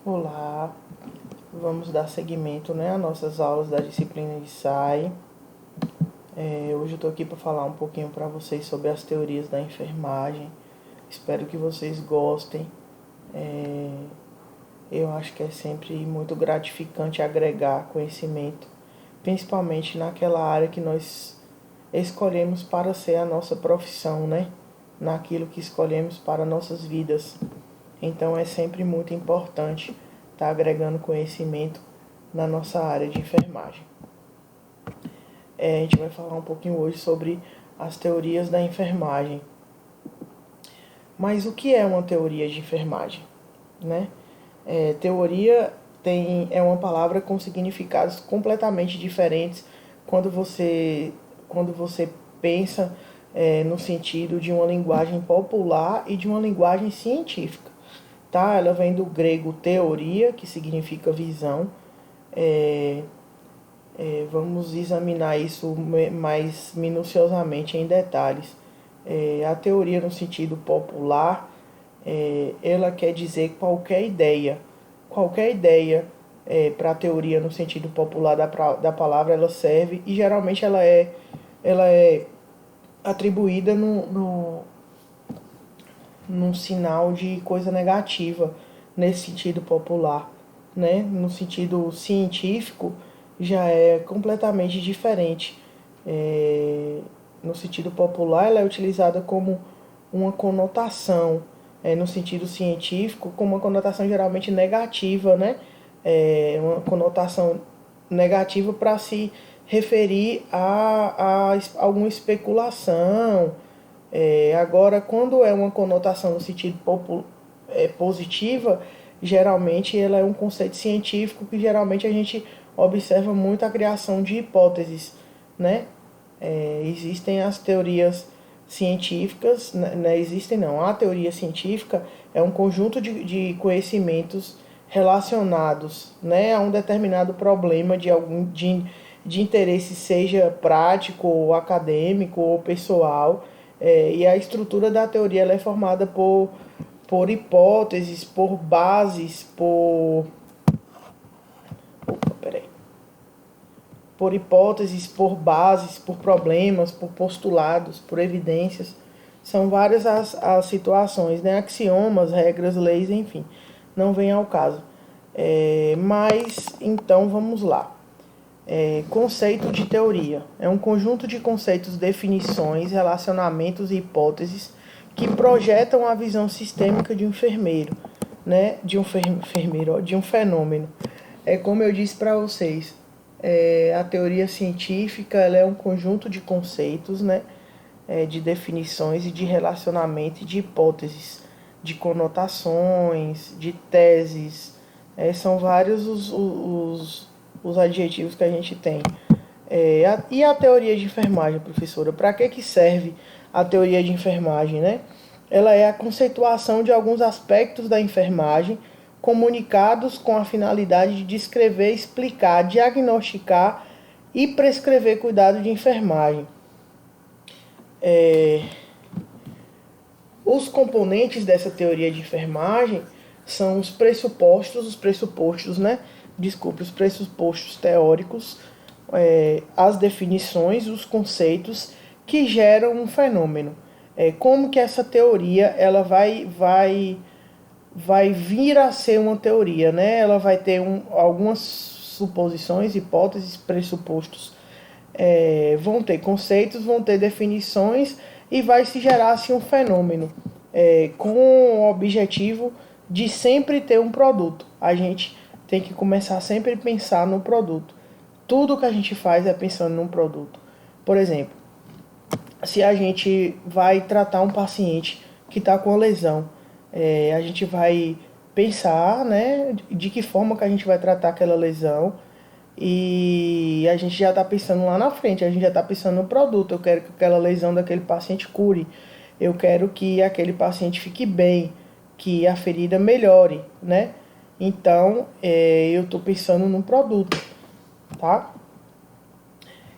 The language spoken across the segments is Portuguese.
Olá, vamos dar seguimento, às nossas aulas da disciplina de SAI. Hoje eu estou aqui para falar um pouquinho para vocês sobre as teorias da enfermagem. Espero que vocês gostem. Eu acho que é sempre muito gratificante agregar conhecimento, principalmente naquela área que nós escolhemos para ser a nossa profissão, naquilo que escolhemos para nossas vidas. Então é sempre muito importante estar agregando conhecimento na nossa área de enfermagem. A gente vai falar um pouquinho hoje sobre as teorias da enfermagem. Mas o que é uma teoria de enfermagem? Teoria é uma palavra com significados completamente diferentes quando você pensa no sentido de uma linguagem popular e de uma linguagem científica. Tá? Ela vem do grego teoria, que significa visão. Vamos examinar isso mais minuciosamente em detalhes. A teoria no sentido popular, ela quer dizer qualquer ideia. Qualquer ideia para a teoria no sentido popular da palavra, ela serve e geralmente ela é atribuída num sinal de coisa negativa nesse sentido popular, No sentido científico já é completamente diferente. No sentido popular ela é utilizada como uma conotação, no sentido científico como uma conotação geralmente negativa, Uma conotação negativa para se referir a alguma especulação. Agora, quando é uma conotação no sentido positiva, geralmente ela é um conceito científico que geralmente a gente observa muito a criação de hipóteses, Existem as teorias científicas, existem não, a teoria científica é um conjunto de conhecimentos relacionados, a um determinado problema de interesse, seja prático, ou acadêmico, ou pessoal, e a estrutura da teoria ela é formada por hipóteses, por bases, por problemas, por postulados, por evidências. São várias as situações, axiomas, regras, leis, enfim, não vem ao caso. Mas, então, vamos lá. Conceito de teoria. É um conjunto de conceitos, definições, relacionamentos e hipóteses que projetam a visão sistêmica de um enfermeiro, de um fenômeno. Como eu disse para vocês, a teoria científica ela é um conjunto de conceitos, de definições e de relacionamento e de hipóteses, de conotações, de teses. São vários os adjetivos que a gente tem. E a teoria de enfermagem, professora? Para que serve a teoria de enfermagem, Ela é a conceituação de alguns aspectos da enfermagem comunicados com a finalidade de descrever, explicar, diagnosticar e prescrever cuidado de enfermagem. Os componentes dessa teoria de enfermagem são os pressupostos teóricos, as definições, os conceitos que geram um fenômeno. Como que essa teoria ela vai vir a ser uma teoria, Ela vai ter algumas suposições, hipóteses, pressupostos. Vão ter conceitos, vão ter definições e vai se gerar assim, um fenômeno com o objetivo de sempre ter um produto. A gente tem que começar sempre a pensar no produto. Tudo que a gente faz é pensando num produto. Por exemplo, se a gente vai tratar um paciente que está com uma lesão, a gente vai pensar, de que forma que a gente vai tratar aquela lesão e a gente já está pensando lá na frente, a gente já está pensando no produto. Eu quero que aquela lesão daquele paciente cure, eu quero que aquele paciente fique bem, que a ferida melhore, Então, eu estou pensando num produto, tá?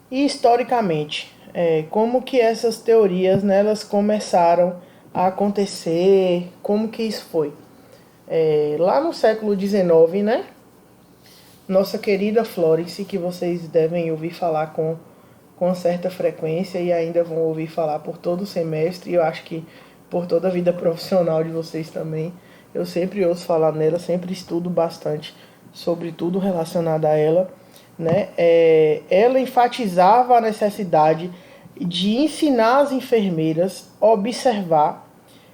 E historicamente, como que essas teorias elas começaram a acontecer, como que isso foi? Lá no século XIX, né? Nossa querida Florence, que vocês devem ouvir falar com certa frequência e ainda vão ouvir falar por todo o semestre, e eu acho que por toda a vida profissional de vocês também. Eu sempre ouço falar nela, sempre estudo bastante sobre tudo relacionado a ela, né? Ela enfatizava a necessidade de ensinar as enfermeiras a observar,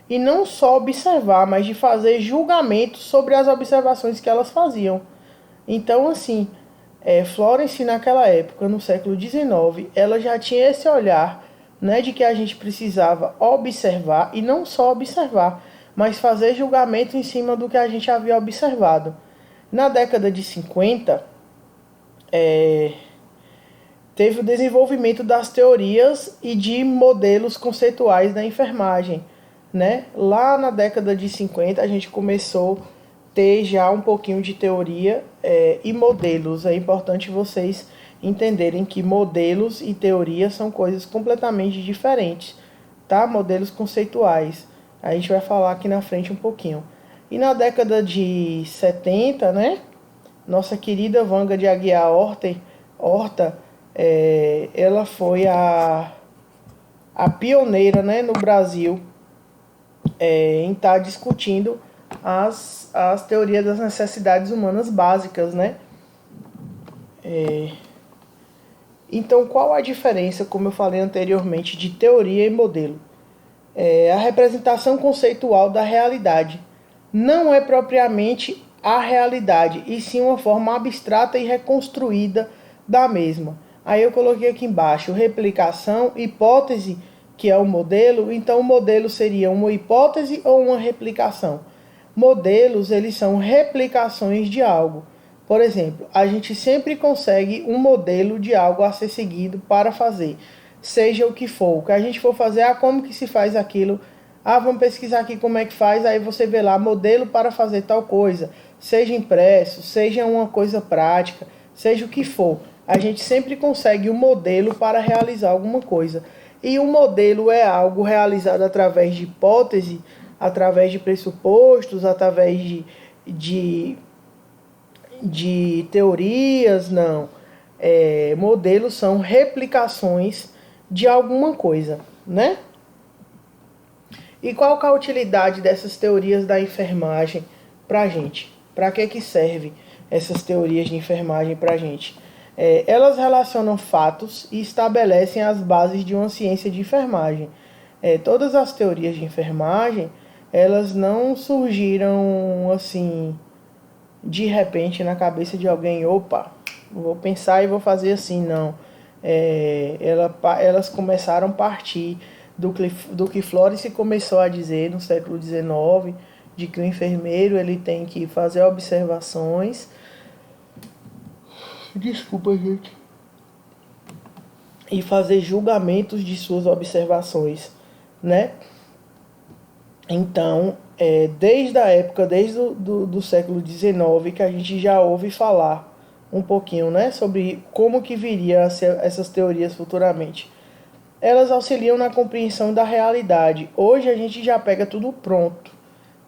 e não só observar, mas de fazer julgamentos sobre as observações que elas faziam. Então, assim, Florence naquela época, no século XIX, ela já tinha esse olhar, né, de que a gente precisava observar, e não só observar, mas fazer julgamento em cima do que a gente havia observado. Na década de 50, teve o desenvolvimento das teorias e de modelos conceituais da enfermagem, né? Lá na década de 50 a gente começou a ter já um pouquinho de teoria e modelos. É importante vocês entenderem que modelos e teoria são coisas completamente diferentes, tá? Modelos conceituais. A gente vai falar aqui na frente um pouquinho. E na década de 70, né? Nossa querida Wanga de Aguiar Horta, ela foi a pioneira, né, no Brasil em estar discutindo as teorias das necessidades humanas básicas, né? Então, qual a diferença, como eu falei anteriormente, de teoria e modelo? A representação conceitual da realidade não é propriamente a realidade, e sim uma forma abstrata e reconstruída da mesma. Aí eu coloquei aqui embaixo replicação, hipótese, que é o modelo. Então o modelo seria uma hipótese ou uma replicação. Modelos, eles são replicações de algo. Por exemplo, a gente sempre consegue um modelo de algo a ser seguido para fazer, seja o que for. O que a gente for fazer, como que se faz aquilo? Vamos pesquisar aqui como é que faz, aí você vê lá, modelo para fazer tal coisa, seja impresso, seja uma coisa prática, seja o que for. A gente sempre consegue um modelo para realizar alguma coisa. E um modelo é algo realizado através de hipótese, através de pressupostos, através de teorias, não. Modelos são replicações de alguma coisa, né? E qual que é a utilidade dessas teorias da enfermagem para a gente? Para que serve essas teorias de enfermagem para a gente? Elas relacionam fatos e estabelecem as bases de uma ciência de enfermagem. Todas as teorias de enfermagem, elas não surgiram assim, de repente, na cabeça de alguém, opa, vou pensar e vou fazer assim, não. Elas começaram a partir do que Florence começou a dizer no século XIX, de que o enfermeiro ele tem que fazer observações. Desculpa, gente. E fazer julgamentos de suas observações, né? Então, desde a época, desde do século XIX, que a gente já ouve falar um pouquinho, né, sobre como que viria a ser essas teorias futuramente. Elas auxiliam na compreensão da realidade. Hoje a gente já pega tudo pronto,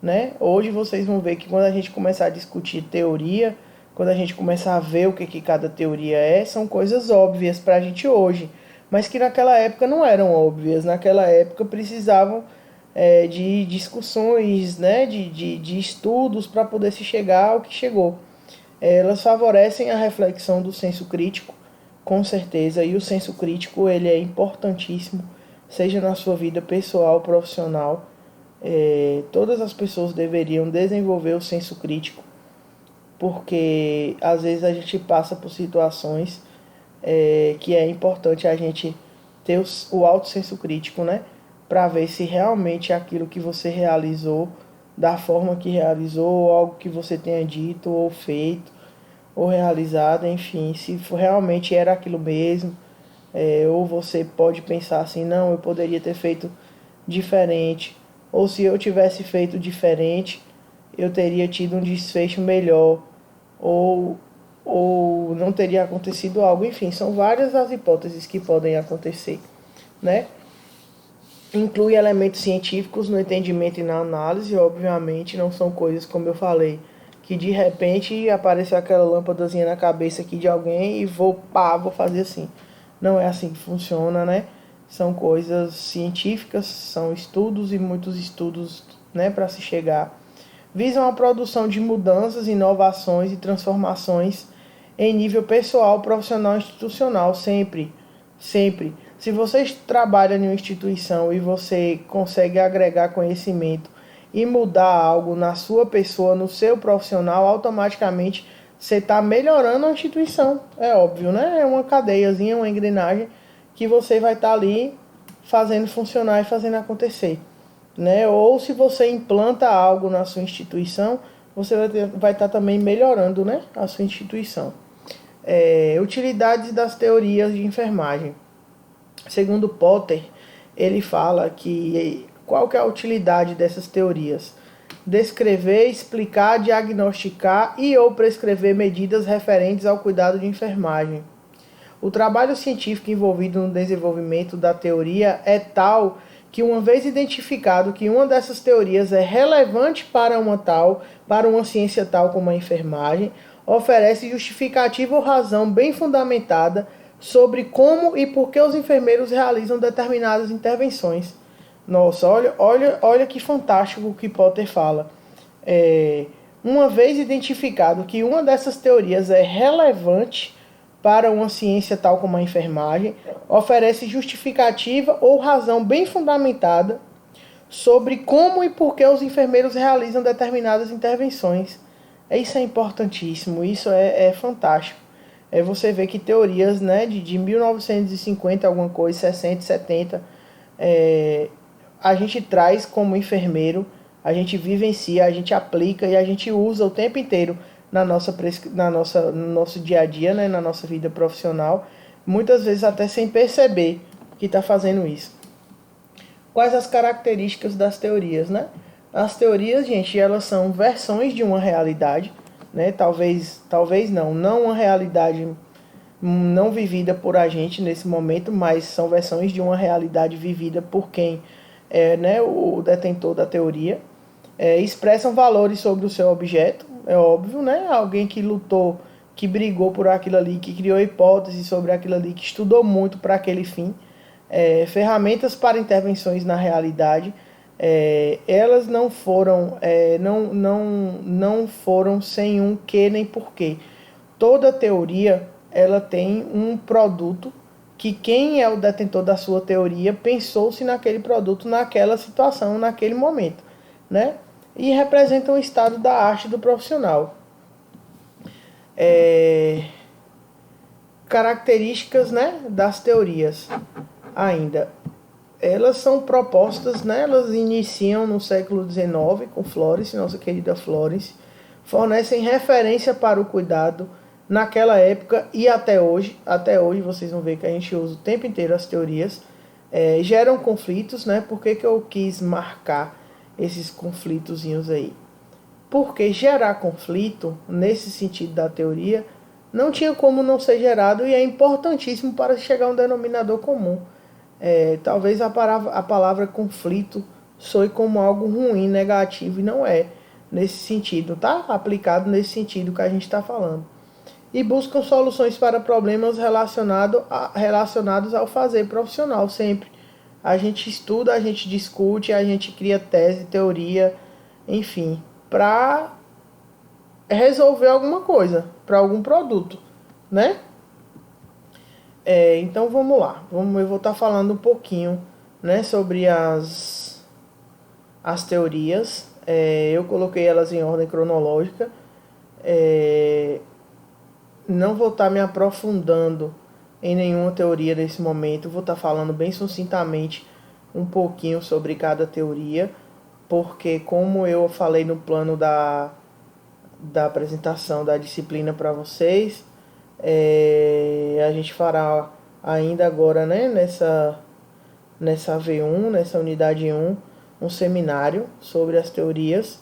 né? Hoje vocês vão ver que quando a gente começar a discutir teoria, quando a gente começar a ver o que cada teoria são coisas óbvias para a gente hoje, mas que naquela época não eram óbvias. Naquela época precisavam de discussões, né? de estudos para poder se chegar ao que chegou. Elas favorecem a reflexão do senso crítico, com certeza, e o senso crítico ele é importantíssimo, seja na sua vida pessoal, profissional. Todas as pessoas deveriam desenvolver o senso crítico, porque às vezes a gente passa por situações que é importante a gente ter o alto senso crítico, né? Para ver se realmente aquilo que você realizou, da forma que realizou, ou algo que você tenha dito ou feito, ou realizado, enfim, se realmente era aquilo mesmo, ou você pode pensar assim, não, eu poderia ter feito diferente, ou se eu tivesse feito diferente, eu teria tido um desfecho melhor, ou, ou não teria acontecido algo, enfim, são várias as hipóteses que podem acontecer, né? inclui elementos científicos no entendimento e na análise. Obviamente não são coisas, como eu falei, que de repente apareceu aquela lâmpadazinha na cabeça aqui de alguém e vou fazer assim. Não é assim que funciona, né? São coisas científicas, são estudos e muitos estudos, né, para se chegar. Visam a produção de mudanças, inovações e transformações em nível pessoal, profissional e institucional, sempre, sempre. Se você trabalha em uma instituição e você consegue agregar conhecimento e mudar algo na sua pessoa, no seu profissional, automaticamente você está melhorando a instituição. É óbvio, né? É uma cadeiazinha, uma engrenagem que você vai estar ali fazendo funcionar e fazendo acontecer, né? Ou se você implanta algo na sua instituição, você vai estar também melhorando, né, a sua instituição. Utilidades das teorias de enfermagem. Segundo Potter, ele fala que qual que é a utilidade dessas teorias? Descrever, explicar, diagnosticar e ou prescrever medidas referentes ao cuidado de enfermagem. O trabalho científico envolvido no desenvolvimento da teoria é tal que, uma vez identificado que uma dessas teorias é relevante para uma ciência tal como a enfermagem, oferece justificativa ou razão bem fundamentada sobre como e por que os enfermeiros realizam determinadas intervenções. Nossa, olha que fantástico o que Potter fala. Uma vez identificado que uma dessas teorias é relevante para uma ciência tal como a enfermagem, oferece justificativa ou razão bem fundamentada sobre como e por que os enfermeiros realizam determinadas intervenções. Isso é importantíssimo, isso é fantástico. Você vê que teorias, né, de 1950, alguma coisa, 60, 70, a gente traz como enfermeiro, a gente vivencia, a gente aplica e a gente usa o tempo inteiro no nosso dia a dia, né, na nossa vida profissional, muitas vezes até sem perceber que está fazendo isso. Quais as características das teorias, né? As teorias, gente, elas são versões de uma realidade, né? Talvez não uma realidade não vivida por a gente nesse momento, mas são versões de uma realidade vivida por quem é, né, o detentor da teoria. Expressam valores sobre o seu objeto, é óbvio, né? Alguém que lutou, que brigou por aquilo ali, que criou hipóteses sobre aquilo ali, que estudou muito para aquele fim. Ferramentas para intervenções na realidade. Elas não foram, não foram sem um que nem porquê. Toda teoria ela tem um produto que quem é o detentor da sua teoria pensou-se naquele produto, naquela situação, naquele momento, né? E representa um estado da arte do profissional. Características, né, das teorias ainda. Elas são propostas, né, elas iniciam no século XIX com Florence, nossa querida Florence, fornecem referência para o cuidado naquela época e até hoje. Até hoje vocês vão ver que a gente usa o tempo inteiro as teorias. Geram conflitos, né? Por que eu quis marcar esses conflitozinhos aí? Porque gerar conflito, nesse sentido da teoria, não tinha como não ser gerado e é importantíssimo para chegar a um denominador comum. Talvez a palavra conflito soe como algo ruim, negativo, e não é nesse sentido, tá? Aplicado nesse sentido que a gente está falando. E buscam soluções para problemas relacionados ao fazer profissional, sempre. A gente estuda, a gente discute, a gente cria tese, teoria, enfim, para resolver alguma coisa, para algum produto, né? Então vamos lá, eu vou estar falando um pouquinho, né, sobre as teorias. Eu coloquei elas em ordem cronológica. Não vou estar me aprofundando em nenhuma teoria nesse momento, vou estar falando bem sucintamente um pouquinho sobre cada teoria, porque como eu falei no plano da apresentação da disciplina para vocês, a gente fará ainda agora, né, nessa V1, nessa unidade 1, um seminário sobre as teorias.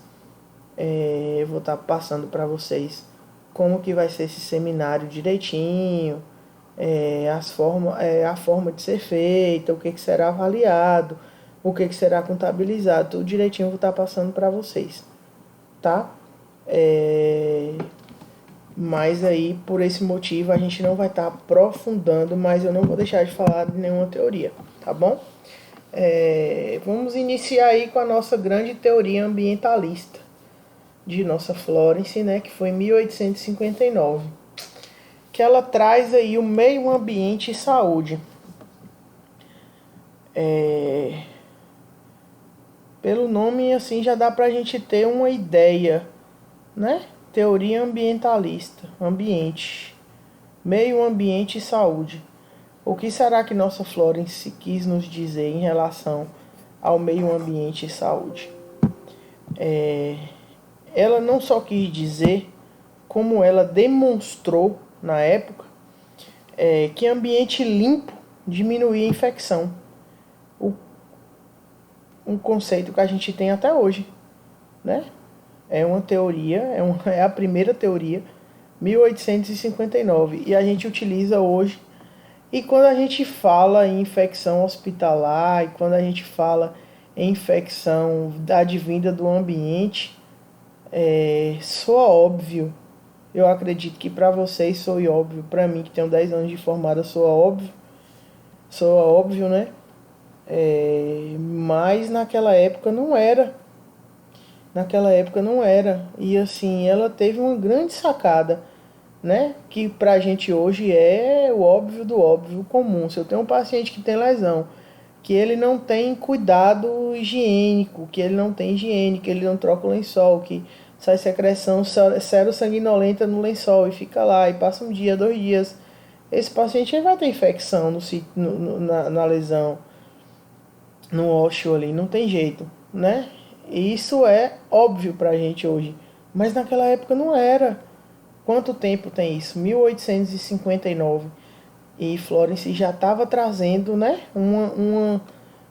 Eu vou estar passando para vocês como que vai ser esse seminário direitinho, a forma de ser feita, o que será avaliado, o que será contabilizado. Tudo direitinho eu vou estar passando para vocês, tá? Mas aí, por esse motivo, a gente não vai estar aprofundando, mas eu não vou deixar de falar de nenhuma teoria, tá bom? Vamos iniciar aí com a nossa grande teoria ambientalista de nossa Florence, né, que foi em 1859, que ela traz aí o meio ambiente e saúde. Pelo nome, assim, já dá pra gente ter uma ideia, né? Teoria ambientalista, ambiente, meio ambiente e saúde. O que será que nossa Florence quis nos dizer em relação ao meio ambiente e saúde? Ela não só quis dizer, como ela demonstrou na época, que ambiente limpo diminuía a infecção. Um conceito que a gente tem até hoje, né? É uma teoria, é a primeira teoria, 1859, e a gente utiliza hoje. E quando a gente fala em infecção hospitalar, e quando a gente fala em infecção advinda do ambiente, soa óbvio. Eu acredito que para vocês soe óbvio, para mim que tenho 10 anos de formada soa óbvio, né? Mas naquela época não era. Naquela época não era. E assim, ela teve uma grande sacada, né? Que pra gente hoje é o óbvio do óbvio comum. Se eu tenho um paciente que tem lesão, que ele não tem cuidado higiênico, que ele não tem higiene, que ele não troca o lençol, que sai secreção serossanguinolenta no lençol e fica lá e passa um dia, 2 dias, esse paciente ele vai ter infecção na lesão, no ósseo ali, não tem jeito, né? E isso é óbvio pra gente hoje, mas naquela época não era. Quanto tempo tem isso? 1859. E Florence já estava trazendo, né,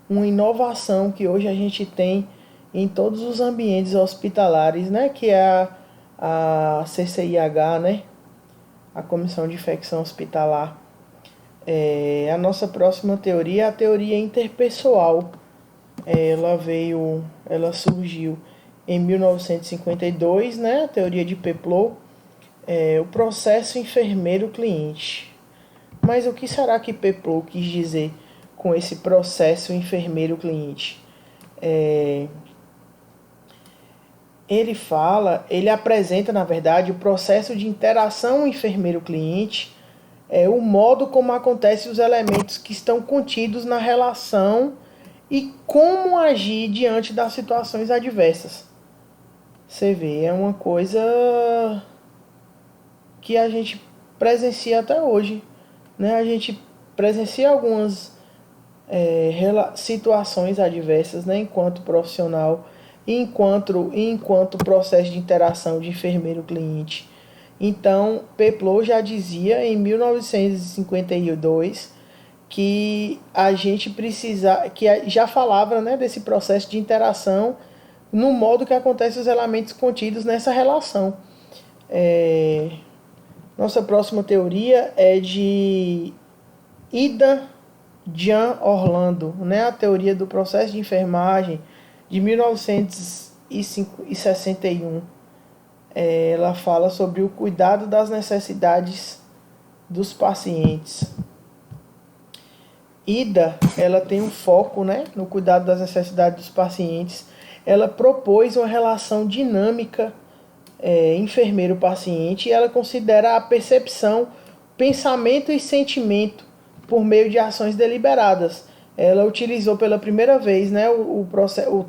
uma inovação que hoje a gente tem em todos os ambientes hospitalares, né, que é a CCIH, né, a Comissão de Infecção Hospitalar. A nossa próxima teoria é a teoria interpessoal. Ela surgiu em 1952, né, a teoria de Peplot, o processo enfermeiro-cliente. Mas o que será que Peplot quis dizer com esse processo enfermeiro-cliente? Ele apresenta, na verdade, o processo de interação enfermeiro-cliente, o modo como acontecem os elementos que estão contidos na relação e como agir diante das situações adversas. Você vê, é uma coisa que a gente presencia até hoje, né? A gente presencia algumas situações adversas, né? Enquanto profissional e enquanto processo de interação de enfermeiro-cliente. Então, Peplot já dizia em 1952 que a gente já falava, né, desse processo de interação no modo que acontecem os elementos contidos nessa relação. Nossa próxima teoria é de Ida Jean Orlando, né? A teoria do processo de enfermagem de 1961. Ela fala sobre o cuidado das necessidades dos pacientes. Ida, ela tem um foco, né, no cuidado das necessidades dos pacientes. Ela propôs uma relação dinâmica enfermeiro-paciente e ela considera a percepção, pensamento e sentimento por meio de ações deliberadas. Ela utilizou pela primeira vez, né, o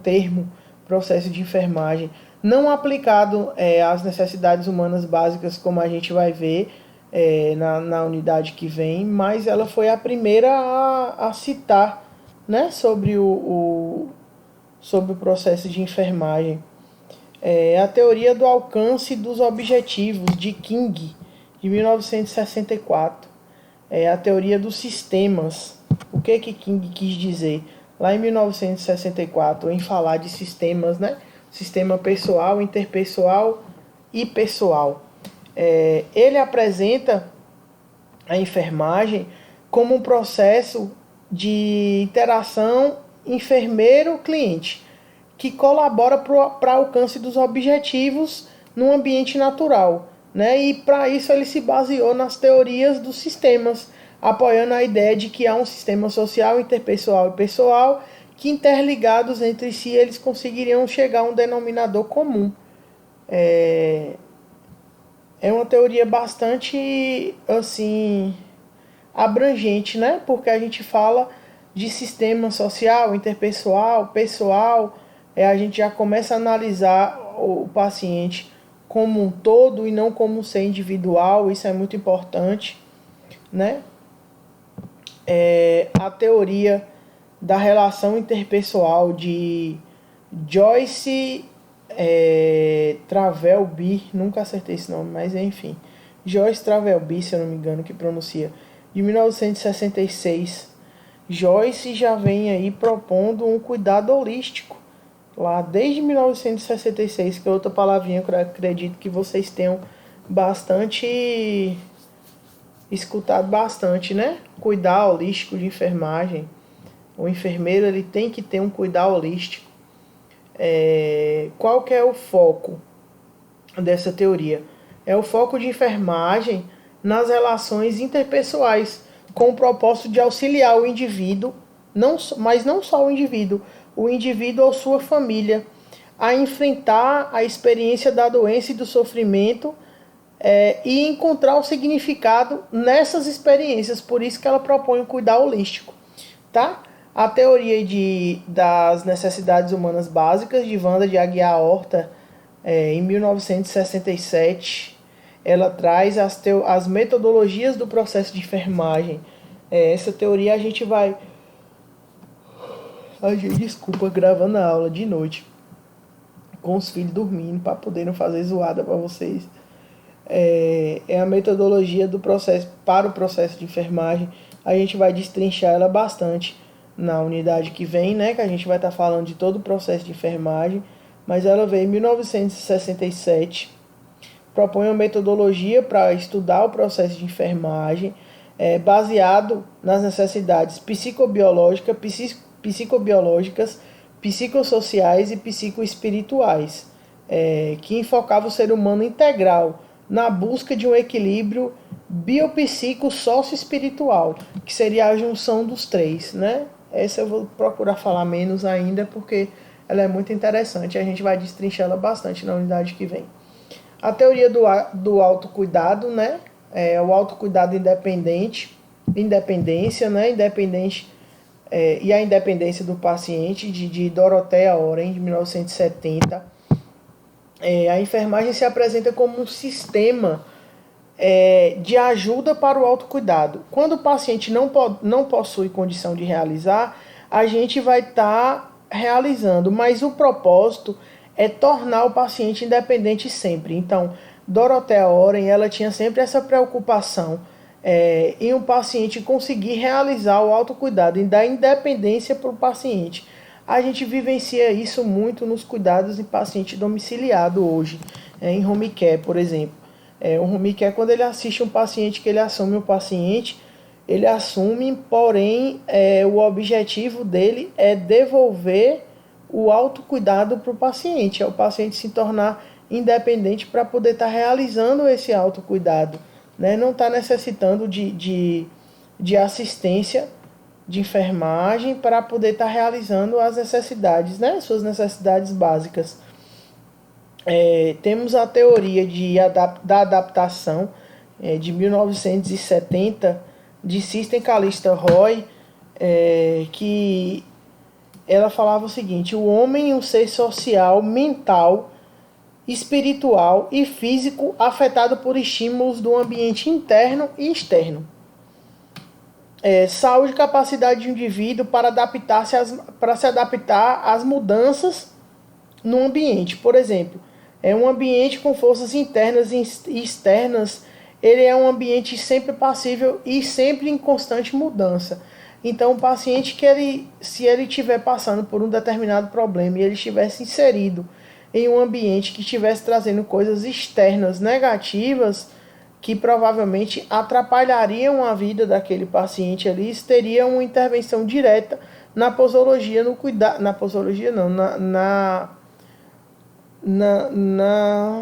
termo processo de enfermagem, não aplicado às necessidades humanas básicas, como a gente vai ver na unidade que vem, mas ela foi a primeira a citar, né, sobre o processo de enfermagem. A teoria do alcance dos objetivos, de King, de 1964. A teoria dos sistemas. O que King quis dizer? Lá em 1964, em falar de sistemas, né? Sistema pessoal, interpessoal e pessoal. Ele apresenta a enfermagem como um processo de interação enfermeiro-cliente, que colabora para alcance dos objetivos num ambiente natural, né? E para isso ele se baseou nas teorias dos sistemas, apoiando a ideia de que há um sistema social, interpessoal e pessoal, que interligados entre si eles conseguiriam chegar a um denominador comum. É uma teoria bastante, assim, abrangente, né? Porque a gente fala de sistema social, interpessoal, pessoal, a gente já começa a analisar o paciente como um todo e não como um ser individual, isso é muito importante, né? A teoria da relação interpessoal de Joyce Travelby, nunca acertei esse nome, mas enfim, Joyce Travelby, se eu não me engano, que pronuncia, de 1966. Joyce já vem aí propondo um cuidado holístico, lá desde 1966, que é outra palavrinha que eu acredito que vocês tenham bastante escutado bastante, né? Cuidar holístico de enfermagem. O enfermeiro ele tem que ter um cuidado holístico. Qual que é o foco dessa teoria? É o foco de enfermagem nas relações interpessoais, com o propósito de auxiliar o indivíduo, mas não só o indivíduo ou sua família, a enfrentar a experiência da doença e do sofrimento e encontrar o significado nessas experiências. Por isso que ela propõe o cuidado holístico, tá? A teoria das necessidades humanas básicas de Wanda de Aguiar Horta, em 1967, ela traz as metodologias do processo de enfermagem. Essa teoria a gente vai... Desculpa, gravando a aula de noite, com os filhos dormindo, para poder não fazer zoada para vocês. É a metodologia do processo para o processo de enfermagem. A gente vai destrinchar ela bastante na unidade que vem, né? Que a gente vai estar falando de todo o processo de enfermagem. Mas ela veio em 1967. Propõe uma metodologia para estudar o processo de enfermagem, baseado nas necessidades psicobiológicas, psicossociais e psicoespirituais, que enfocava o ser humano integral na busca de um equilíbrio biopsico-sócio-espiritual, que seria a junção dos três, né? Essa eu vou procurar falar menos ainda, porque ela é muito interessante. A gente vai destrinchar ela bastante na unidade que vem. A teoria do autocuidado, né? O autocuidado independência, né? E a independência do paciente, de Dorothea Oren, de 1970. A enfermagem se apresenta como um sistema de ajuda para o autocuidado. Quando o paciente não possui condição de realizar, a gente vai estar realizando, mas o propósito é tornar o paciente independente sempre. Então, Dorothea Oren, ela tinha sempre essa preocupação em um paciente conseguir realizar o autocuidado e dar independência para o paciente. A gente vivencia isso muito nos cuidados de paciente domiciliado hoje, em home care, por exemplo. O home care, quando ele assiste um paciente, que ele assume o paciente, ele assume, porém, o objetivo dele é devolver o autocuidado para o paciente, é o paciente se tornar independente para poder estar realizando esse autocuidado, né? Não está necessitando de assistência de enfermagem para poder estar realizando as necessidades, né? Suas necessidades básicas. Temos a teoria da adaptação de 1970 de Sister Calista Roy, que ela falava o seguinte: o homem é um ser social, mental, espiritual e físico afetado por estímulos do ambiente interno e externo. Saúde e capacidade do indivíduo para se adaptar às mudanças no ambiente. Por exemplo, um ambiente com forças internas e externas, ele é um ambiente sempre passível e sempre em constante mudança. Então, o paciente se ele estiver passando por um determinado problema e ele estivesse inserido em um ambiente que estivesse trazendo coisas externas negativas, que provavelmente atrapalhariam a vida daquele paciente ali, teria uma intervenção direta na posologia, no cuidado, na posologia não,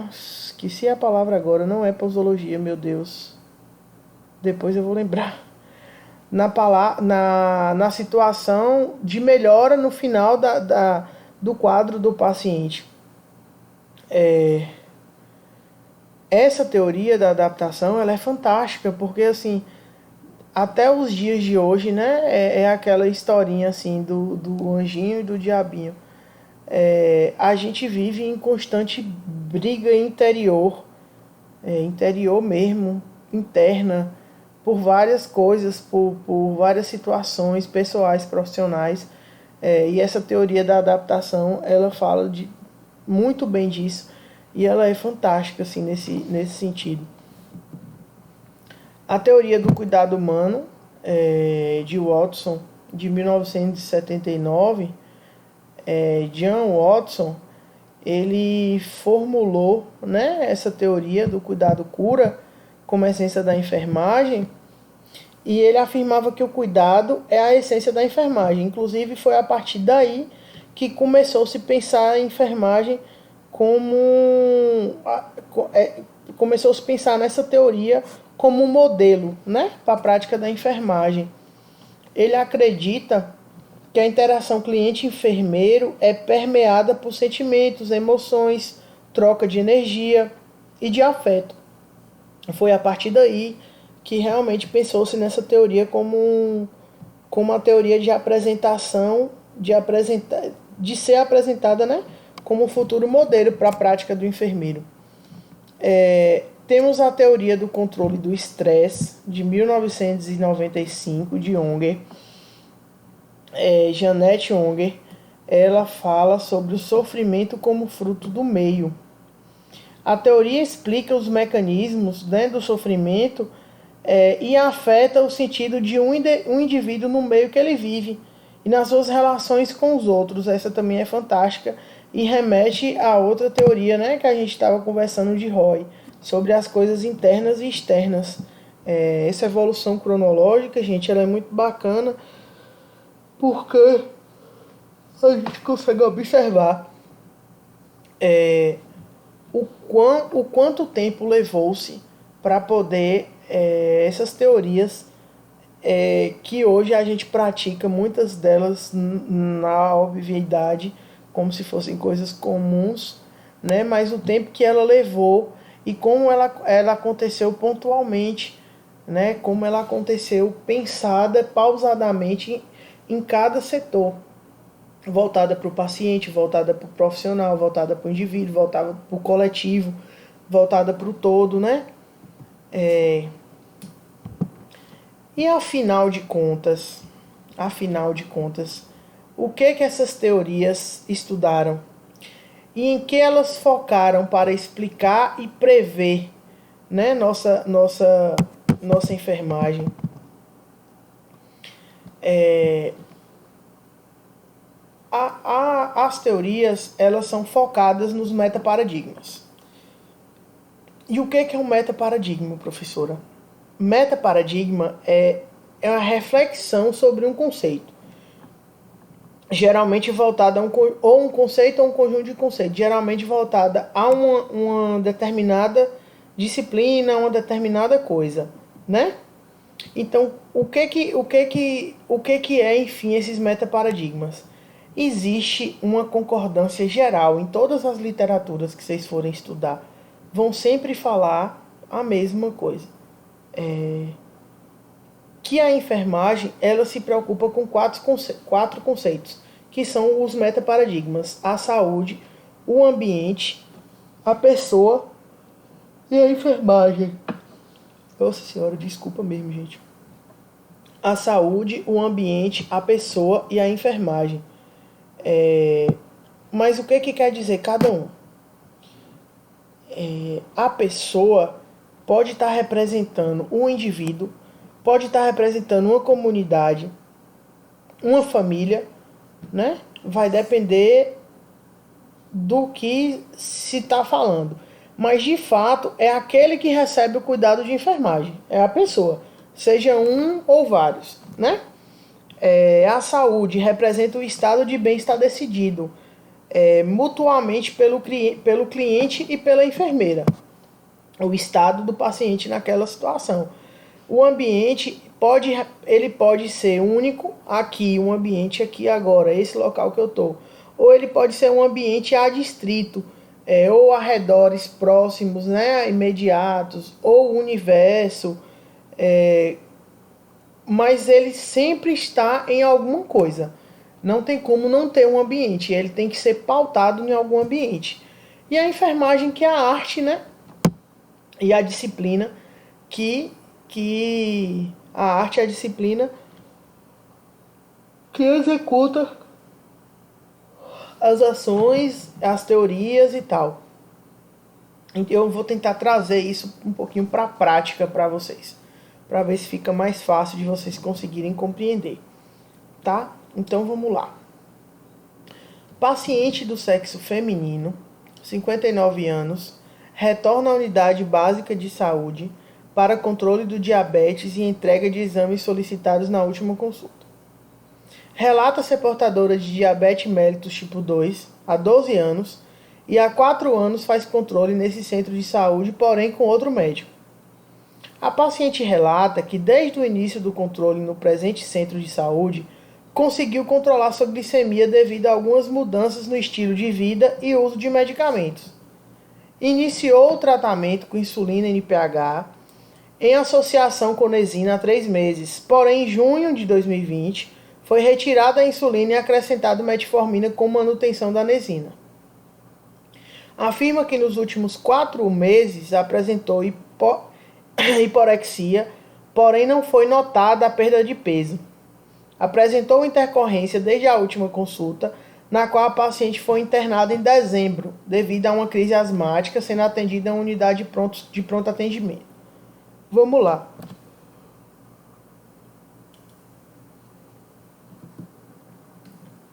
esqueci a palavra agora, não é posologia, meu Deus, depois eu vou lembrar, na situação de melhora no final do quadro do paciente. Essa teoria da adaptação, ela é fantástica, porque assim, até os dias de hoje, né, é aquela historinha assim do anjinho e do diabinho. A gente vive em constante briga interior, interior mesmo, interna, por várias coisas, por várias situações pessoais, profissionais. E essa teoria da adaptação, ela fala muito bem disso, e ela é fantástica assim, nesse sentido. A teoria do cuidado humano, de Watson, de 1979, John Watson, ele formulou, né, essa teoria do cuidado-cura como essência da enfermagem, e ele afirmava que o cuidado é a essência da enfermagem. Inclusive, foi a partir daí que começou a se pensar a enfermagem como... começou a se pensar nessa teoria como um modelo, né, para a prática da enfermagem. Ele acredita que a interação cliente-enfermeiro é permeada por sentimentos, emoções, troca de energia e de afeto. Foi a partir daí que realmente pensou-se nessa teoria como uma teoria de apresentação, de ser apresentada, né, como um futuro modelo para a prática do enfermeiro. Temos a teoria do controle do estresse, de 1995, de Unger. Jeanette Unger, ela fala sobre o sofrimento como fruto do meio. A teoria explica os mecanismos, né, do sofrimento e afeta o sentido de um indivíduo no meio que ele vive e nas suas relações com os outros. Essa também é fantástica e remete a outra teoria, né, que a gente estava conversando, de Roy, sobre as coisas internas e externas. Essa evolução cronológica, gente, ela é muito bacana, porque a gente consegue observar o quanto tempo levou-se para poder essas teorias que hoje a gente pratica, muitas delas na obviedade, como se fossem coisas comuns, né? Mas o tempo que ela levou e como ela aconteceu pontualmente, né? Como ela aconteceu pensada pausadamente em cada setor, voltada para o paciente, voltada para o profissional, voltada para o indivíduo, voltada para o coletivo, voltada para o todo, né? E afinal de contas, o que essas teorias estudaram? E em que elas focaram para explicar e prever, né, nossa enfermagem? As teorias, elas são focadas nos metaparadigmas. E o que é um metaparadigma, professora? Metaparadigma é uma reflexão sobre um conceito, geralmente voltada a um conceito ou um conjunto de conceitos, geralmente voltada a uma determinada disciplina, uma determinada coisa, né? Então, o que é, enfim, esses metaparadigmas? Existe uma concordância geral em todas as literaturas que vocês forem estudar, vão sempre falar a mesma coisa. Que a enfermagem, ela se preocupa com quatro conceitos, que são os metaparadigmas: a saúde, o ambiente, a pessoa e a enfermagem. Nossa senhora, desculpa mesmo, gente. A saúde, o ambiente, a pessoa e a enfermagem. Mas o que quer dizer cada um? A pessoa pode estar representando um indivíduo, pode estar representando uma comunidade, uma família, né? Vai depender do que se está falando. Mas, de fato, é aquele que recebe o cuidado de enfermagem. É a pessoa, seja um ou vários, né? A saúde representa o estado de bem-estar decidido mutuamente pelo cliente e pela enfermeira. O estado do paciente naquela situação. O ambiente ele pode ser único, aqui, um ambiente aqui agora, esse local que eu estou. Ou ele pode ser um ambiente adstrito, ou arredores próximos, né, imediatos, ou o universo, mas ele sempre está em alguma coisa. Não tem como não ter um ambiente, ele tem que ser pautado em algum ambiente. E a enfermagem, que é a arte, né, e a disciplina, que a arte é a disciplina que executa as ações, as teorias e tal. Eu vou tentar trazer isso um pouquinho para a prática para vocês, para ver se fica mais fácil de vocês conseguirem compreender, tá? Então vamos lá. Paciente do sexo feminino, 59 anos, retorna à unidade básica de saúde para controle do diabetes e entrega de exames solicitados na última consulta. Relata ser portadora de diabetes mellitus tipo 2 há 12 anos e há 4 anos faz controle nesse centro de saúde, porém com outro médico. A paciente relata que desde o início do controle no presente centro de saúde, conseguiu controlar sua glicemia devido a algumas mudanças no estilo de vida e uso de medicamentos. Iniciou o tratamento com insulina NPH em associação com nesina há 3 meses, porém em junho de 2020 foi retirada a insulina e acrescentado metformina com manutenção da nesina. Afirma que nos últimos 4 meses apresentou hiporexia, porém não foi notada a perda de peso. Apresentou intercorrência desde a última consulta, na qual a paciente foi internada em dezembro, devido a uma crise asmática, sendo atendida em uma unidade de pronto atendimento. Vamos lá.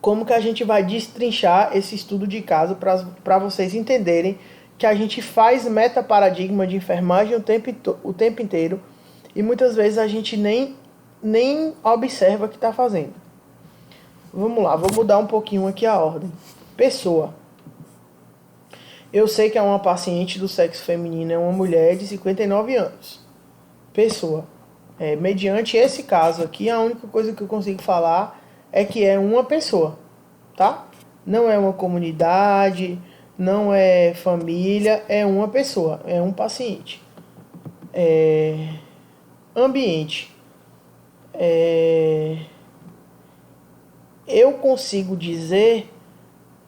Como que a gente vai destrinchar esse estudo de caso para vocês entenderem que a gente faz metaparadigma de enfermagem o tempo inteiro e muitas vezes a gente nem observa o que está fazendo. Vamos lá, vou mudar um pouquinho aqui a ordem. Pessoa. Eu sei que é uma paciente do sexo feminino, é uma mulher de 59 anos. Pessoa. Mediante esse caso aqui, a única coisa que eu consigo falar é que é uma pessoa, tá? Não é uma comunidade, não é família, é uma pessoa, é um paciente. Ambiente. Eu consigo dizer,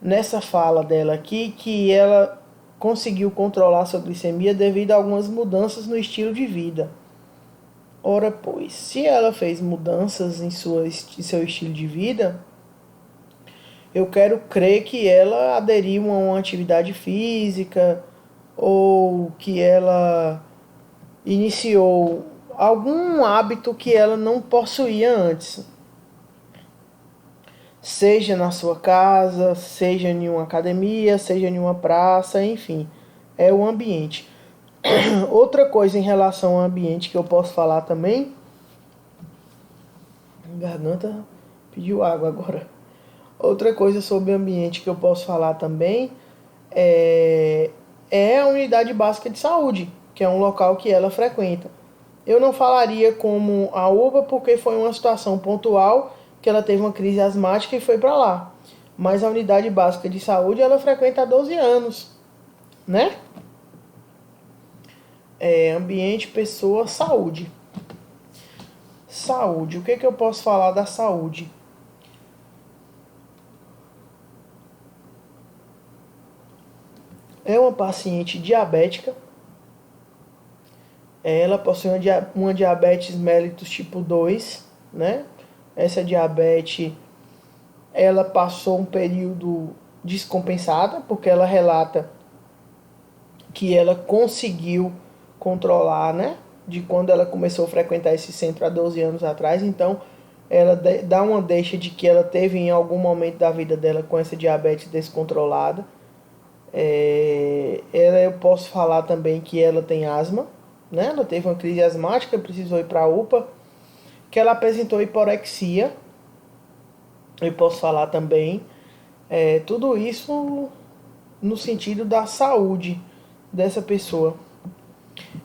nessa fala dela aqui, que ela conseguiu controlar sua glicemia devido a algumas mudanças no estilo de vida. Ora, pois, se ela fez mudanças em seu estilo de vida, eu quero crer que ela aderiu a uma atividade física ou que ela iniciou algum hábito que ela não possuía antes. Seja na sua casa, seja em uma academia, seja em uma praça, enfim, é o ambiente. Outra coisa em relação ao ambiente que eu posso falar também, a garganta pediu água agora. Outra coisa sobre o ambiente que eu posso falar também é a unidade básica de saúde, que é um local que ela frequenta. Eu não falaria como a UPA porque foi uma situação pontual que ela teve uma crise asmática e foi para lá. Mas a unidade básica de saúde ela frequenta há 12 anos, né? Ambiente, pessoa, saúde. Saúde. O que eu posso falar da saúde? É uma paciente diabética. Ela possui uma diabetes mellitus tipo 2, né? Essa diabetes, ela passou um período descompensada, porque ela relata que ela conseguiu controlar, né? De quando ela começou a frequentar esse centro há 12 anos atrás. Então, ela dá uma deixa de que ela teve em algum momento da vida dela com essa diabetes descontrolada. Eu posso falar também que ela tem asma, né? Ela teve uma crise asmática, precisou ir para a UPA, que ela apresentou hiporexia, Eu posso falar também tudo isso no sentido da saúde dessa pessoa.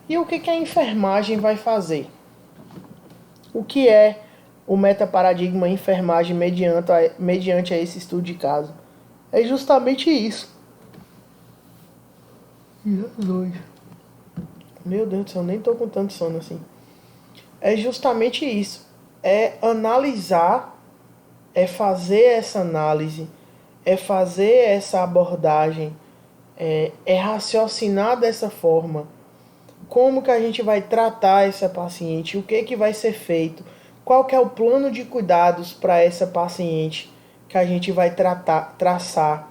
E o que, que a enfermagem vai fazer? O que é o metaparadigma enfermagem mediante a esse estudo de caso? É justamente isso. Jesus. Meu Deus do céu, nem tô com tanto sono assim. É justamente isso. É analisar, é fazer essa análise, é fazer essa abordagem, é raciocinar dessa forma. Como que a gente vai tratar essa paciente? O que que vai ser feito? Qual que é o plano de cuidados para essa paciente que a gente vai traçar?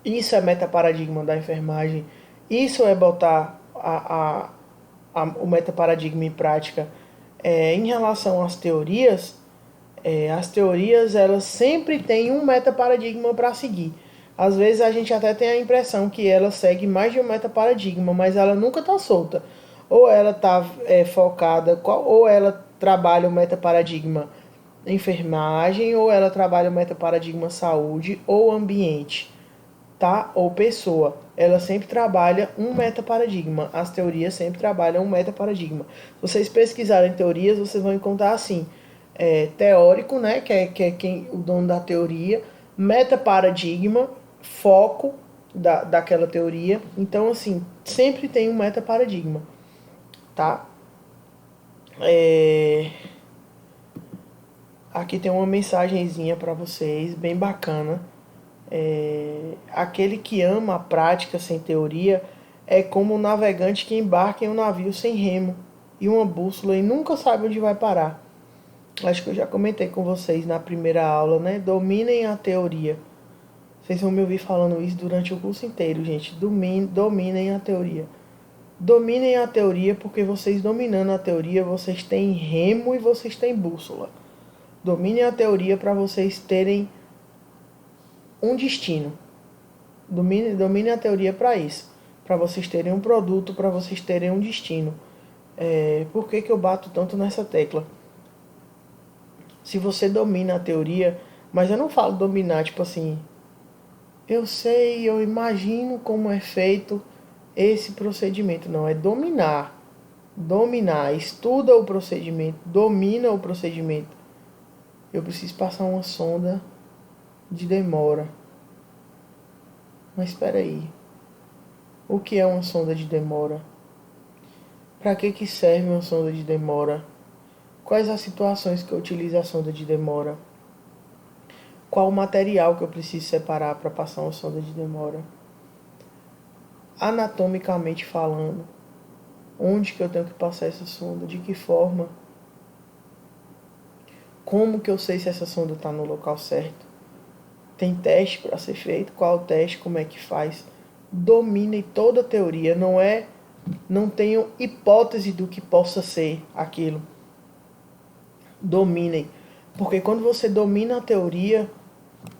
Isso é metaparadigma da enfermagem. Isso é botar o metaparadigma em prática. Em relação às teorias elas sempre têm um metaparadigma para seguir. Às vezes a gente até tem a impressão que ela segue mais de um metaparadigma, mas ela nunca está solta. Ou ela está focada, ou ela trabalha o metaparadigma enfermagem, ou ela trabalha o metaparadigma saúde ou ambiente, tá? Ou pessoa. Ela sempre trabalha um metaparadigma. As teorias sempre trabalham um metaparadigma. Se vocês pesquisarem teorias, vocês vão encontrar assim, teórico, né, que é quem, o dono da teoria, metaparadigma, foco daquela teoria. Então, assim, sempre tem um metaparadigma, tá? Aqui tem uma mensagenzinha para vocês, bem bacana. Aquele que ama a prática sem teoria é como um navegante que embarca em um navio sem remo e uma bússola e nunca sabe onde vai parar. Acho que eu já comentei com vocês na primeira aula, né? Dominem a teoria. Vocês vão me ouvir falando isso durante o curso inteiro, gente. Dominem a teoria. Dominem a teoria porque vocês dominando a teoria, vocês têm remo e vocês têm bússola. Dominem a teoria para vocês terem um destino. Domine a teoria para isso. Para vocês terem um produto, para vocês terem um destino. Por que eu bato tanto nessa tecla? Se você domina a teoria, mas eu não falo dominar, tipo assim, eu sei, eu imagino como é feito esse procedimento. Não, é dominar. Dominar, estuda o procedimento, domina o procedimento. Eu preciso passar uma sonda de demora. Mas espera aí. O que é uma sonda de demora? Para que serve uma sonda de demora? Quais as situações que eu utilizo a sonda de demora? Qual o material que eu preciso separar para passar uma sonda de demora? Anatomicamente falando, onde que eu tenho que passar essa sonda? De que forma? Como que eu sei se essa sonda está no local certo? Tem teste para ser feito? Qual o teste? Como é que faz? Domine toda a teoria, não tenho hipótese do que possa ser aquilo. Dominem, porque quando você domina a teoria,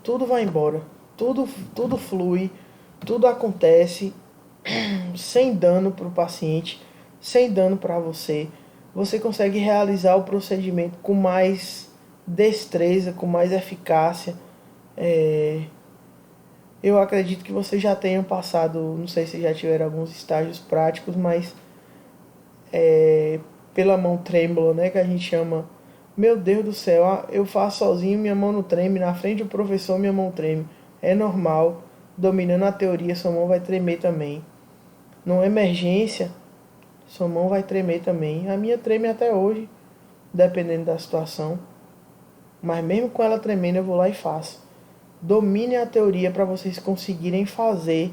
tudo vai embora, tudo flui, tudo acontece sem dano para o paciente, sem dano para você. Você consegue realizar o procedimento com mais destreza, com mais eficácia. Eu acredito que vocês já tenham passado, não sei se já tiveram alguns estágios práticos, mas pela mão trêmula, né, que a gente chama. Meu Deus do céu, eu faço sozinho, minha mão não treme, na frente do professor minha mão treme. É normal, dominando a teoria, sua mão vai tremer também. Numa emergência, sua mão vai tremer também. A minha treme até hoje, dependendo da situação. Mas mesmo com ela tremendo, eu vou lá e faço. Domine a teoria para vocês conseguirem fazer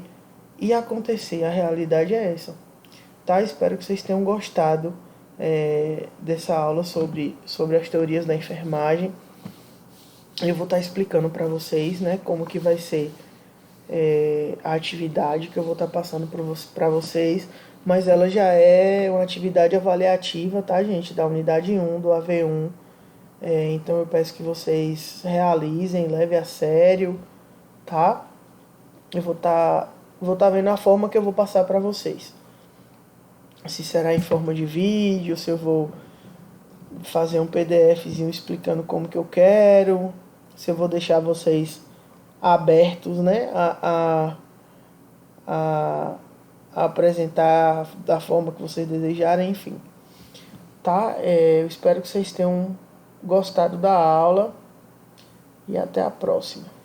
e acontecer. A realidade é essa. Tá? Espero que vocês tenham gostado dessa aula sobre as teorias da enfermagem. Eu vou estar explicando para vocês, né, como que vai ser a atividade que eu vou estar passando para vocês, mas ela já é uma atividade avaliativa, tá, gente, da unidade 1, do AV1. Então eu peço que vocês realizem, levem a sério, tá? Eu vou tá vendo a forma que eu vou passar para vocês. Se será em forma de vídeo, se eu vou fazer um PDFzinho explicando como que eu quero. se eu vou deixar vocês abertos, né, a, a apresentar da forma que vocês desejarem, enfim. Tá? Eu espero que vocês tenham gostado da aula e até a próxima.